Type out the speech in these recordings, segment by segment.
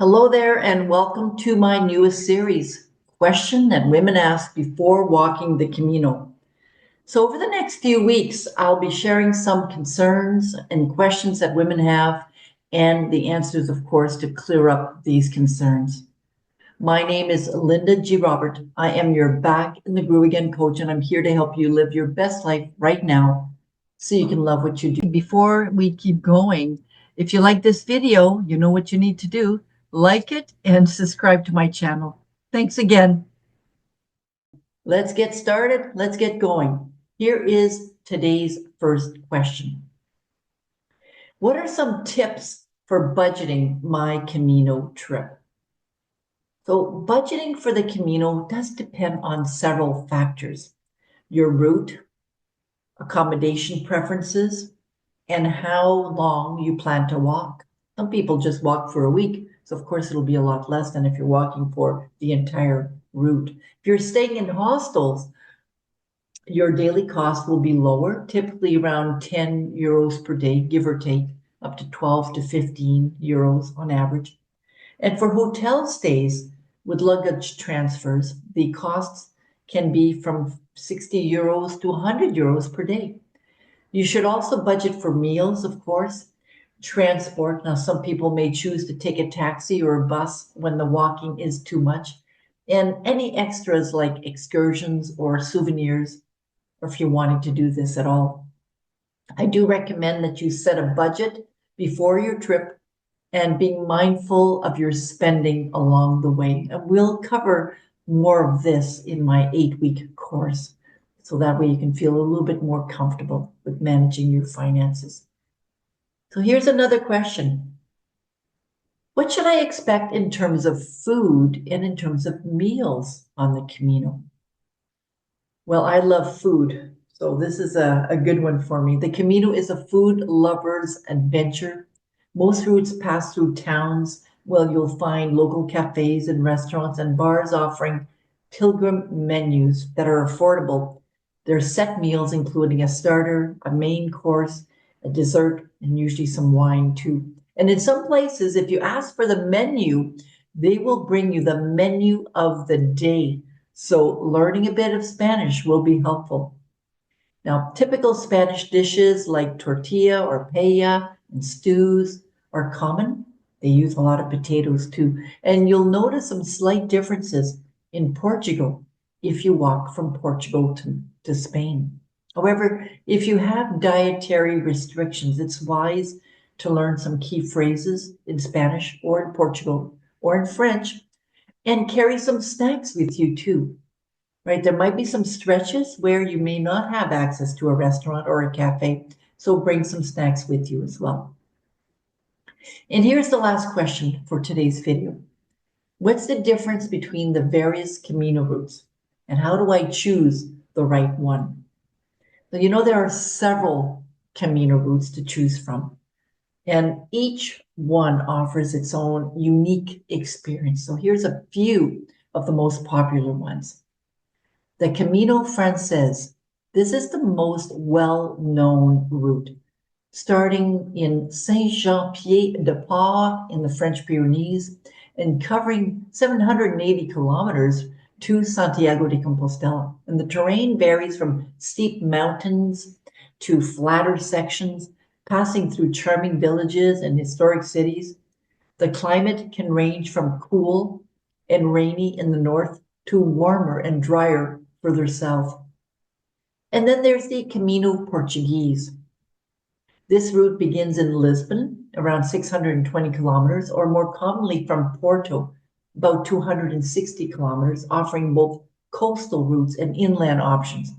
Hello there, and welcome to my newest series, Question That Women Ask Before Walking the Camino. So, over the next few weeks, I'll be sharing some concerns and questions that women have, and the answers, of course, to clear up these concerns. My name is Linda G. Robert. I am your Back in the Groove Again coach, and I'm here to help you live your best life right now so you can love what you do. Before we keep going, if you like this video, you know what you need to do. Like it and subscribe to my channel. Thanks again. Let's get started. Let's get going. Here is today's first question. What are some tips for budgeting my Camino trip? So budgeting for the Camino does depend on several factors: your route, accommodation preferences, and how long you plan to walk. Some people just walk for a week, so of course it'll be a lot less than if you're walking for the entire route. If you're staying in hostels, your daily cost will be lower, typically around 10 euros per day, give or take, up to 12 to 15 euros on average. And for hotel stays with luggage transfers, the costs can be from 60 euros to 100 euros per day. You should also budget for meals, of course, transport. Now, some people may choose to take a taxi or a bus when the walking is too much, and any extras like excursions or souvenirs, or if you're wanting to do this at all. I do recommend that you set a budget before your trip and being mindful of your spending along the way. And we'll cover more of this in my 8-week course, so that way you can feel a little bit more comfortable with managing your finances. So here's another question. What should I expect in terms of food and in terms of meals on the Camino? Well, I love food, so this is a good one for me. The Camino is a food lover's adventure. Most routes pass through towns. Well, you'll find local cafes and restaurants and bars offering pilgrim menus that are affordable. There are set meals including a starter, a main course, a dessert, and usually some wine too. And in some places, if you ask for the menu, they will bring you the menu of the day. So learning a bit of Spanish will be helpful. Now, typical Spanish dishes like tortilla or paella and stews are common. They use a lot of potatoes too. And you'll notice some slight differences in Portugal if you walk from Portugal to Spain. However, if you have dietary restrictions, it's wise to learn some key phrases in Spanish or in Portugal or in French, and carry some snacks with you too, right? There might be some stretches where you may not have access to a restaurant or a cafe, so bring some snacks with you as well. And here's the last question for today's video. What's the difference between the various Camino routes, and how do I choose the right one? So you know there are several Camino routes to choose from, and each one offers its own unique experience. So here's a few of the most popular ones. The Camino Frances. This is the most well-known route, starting in Saint-Jean-Pied-de-Port in the French Pyrenees and covering 780 kilometers to Santiago de Compostela. And the terrain varies from steep mountains to flatter sections, passing through charming villages and historic cities. The climate can range from cool and rainy in the north to warmer and drier further south. And then there's the Camino Portuguese. This route begins in Lisbon, around 620 kilometers, or more commonly from Porto, about 260 kilometers, offering both coastal routes and inland options.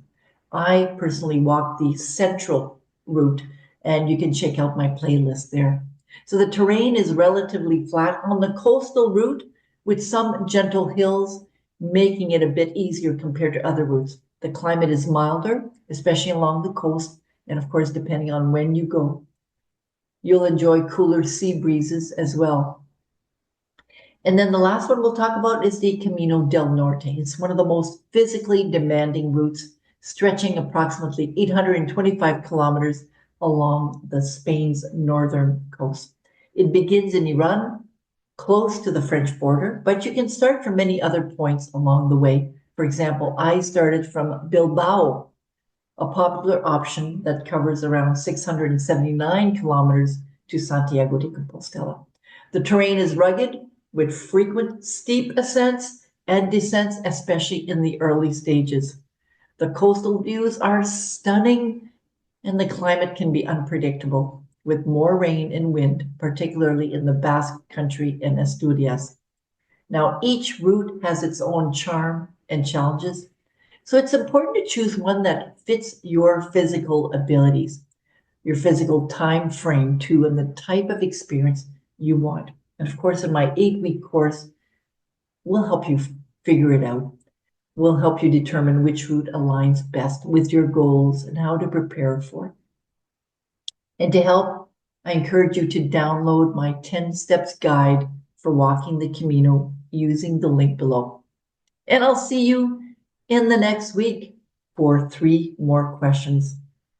I personally walk the central route, and you can check out my playlist there. So the terrain is relatively flat on the coastal route with some gentle hills, making it a bit easier compared to other routes. The climate is milder, especially along the coast, and of course, depending on when you go. You'll enjoy cooler sea breezes as well. And then the last one we'll talk about is the Camino del Norte. It's one of the most physically demanding routes, stretching approximately 825 kilometers along the Spain's northern coast. It begins in Iran close to the French border, but you can start from many other points along the way. For example, I started from Bilbao, a popular option that covers around 679 kilometers to Santiago de Compostela. The terrain is rugged with frequent steep ascents and descents, especially in the early stages. The coastal views are stunning and the climate can be unpredictable with more rain and wind, particularly in the Basque Country and Asturias. Now, each route has its own charm and challenges, so it's important to choose one that fits your physical abilities, your physical time frame too, and the type of experience you want. And of course, in my 8-week course, we'll help you figure it out. We'll help you determine which route aligns best with your goals and how to prepare for it. And to help, I encourage you to download my 10 steps guide for walking the Camino using the link below. And I'll see you in the next week for 3 more questions.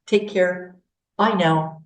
Take care. Bye now.